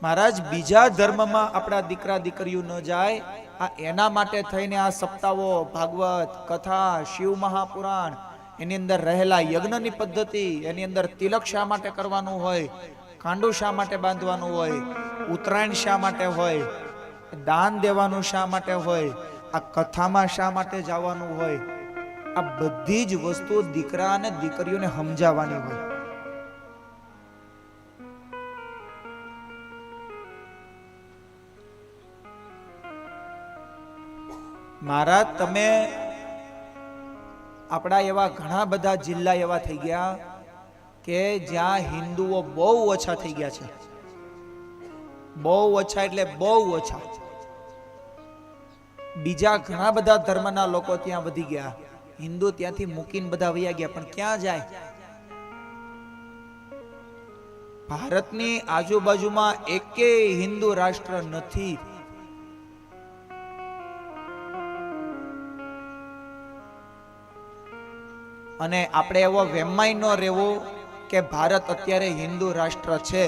महाराज बीजा धर्म में अपना दीकरा दीकरीओ न जाए आ एना माटे थईने आ सप्ताहो भागवत कथा शिव महापुराण एनी अंदर रहेला यज्ञ नी पद्धति एनी अंदर तिलक शा माटे करवानुं होय, कांडू शा माटे बांधवानुं होय, उत्तरायण शा माटे होय, दान देवानुं शा माटे होय, आ कथामां शा माटे जवानुं होय, आ बधी ज वस्तु दीकरा अने दीकरीओने समजाववानी होय। महाराज तमे अपना एवा घणा बधा जिल्ला एवा थई गया के ज्यां हिंदुओ बहु ओछा थई गया छे। बहु ओछा एटले बहु ओछा। बीजा घणा बधा धर्मना लोको त्यां वधी गया, हिंदू त्यांथी मूकीने बधा वया गया, पण क्यां जाय? भारतनी आजुबाजुमां एके हिंदू राष्ट्र नथी। અને આપણે એવો વેમાઈ ન રહેવો કે ભારત અત્યારે હિન્દુ રાષ્ટ્ર છે,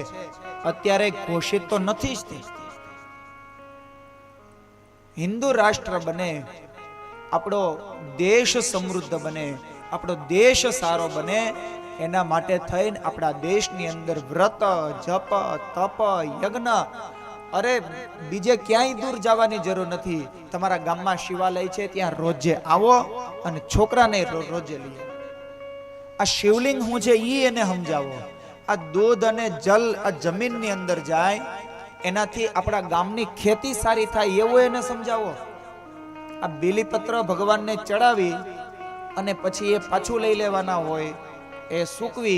અત્યારે ઘોષિત તો નથી જ તે। હિન્દુ રાષ્ટ્ર બને, આપણો દેશ સમૃદ્ધ બને, આપણો દેશ સારો બને, એના માટે થઈને આપણા દેશની અંદર વ્રત જપ તપ યજ્ઞ, અરે બીજે ક્યાંય દૂર જવાની જરૂર નથી। તમારા ગામમાં શિવાલય છે, ત્યાં રોજે આવો અને છોકરાને રોજે લઈ આવો। आ शिवलिंग हूँ छे ई एने समजावो। आ दूध अने जल आ जमीन नी अंदर जाए एनाथी आपड़ा गामनी खेती सारी थाय एवो एने समजावो। आ बीलीपत्र भगवान ने चढ़ावी अने पछी ए पाछू लई लेवाना होय, ए सूकवी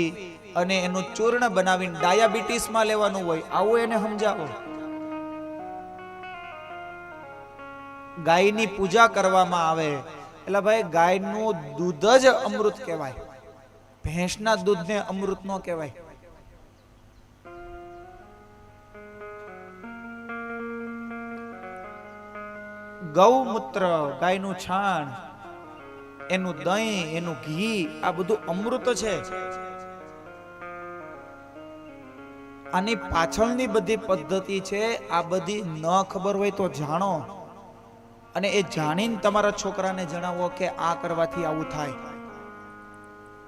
अने एनु चूर्ण बनावीने डायाबिटीस मां लेवानुं होय, आवो एने समजावो। गायनी पूजा करवामां आवे એટલે ભાઈ ગાયનું दूध ज अमृत कहेवाय, भैंसना दूध ने अमृत नो कहेवाय। गौमूत्र गायनु छाण एनु दही एनु घी आ बधु अमृत छे। आनी पाछळनी बधी पद्धति छे, आ बधी न खबर होय तो जाणो अने ए जाणीने तमारा छोकराने जणावो के आ करवाथी आवुं थाय।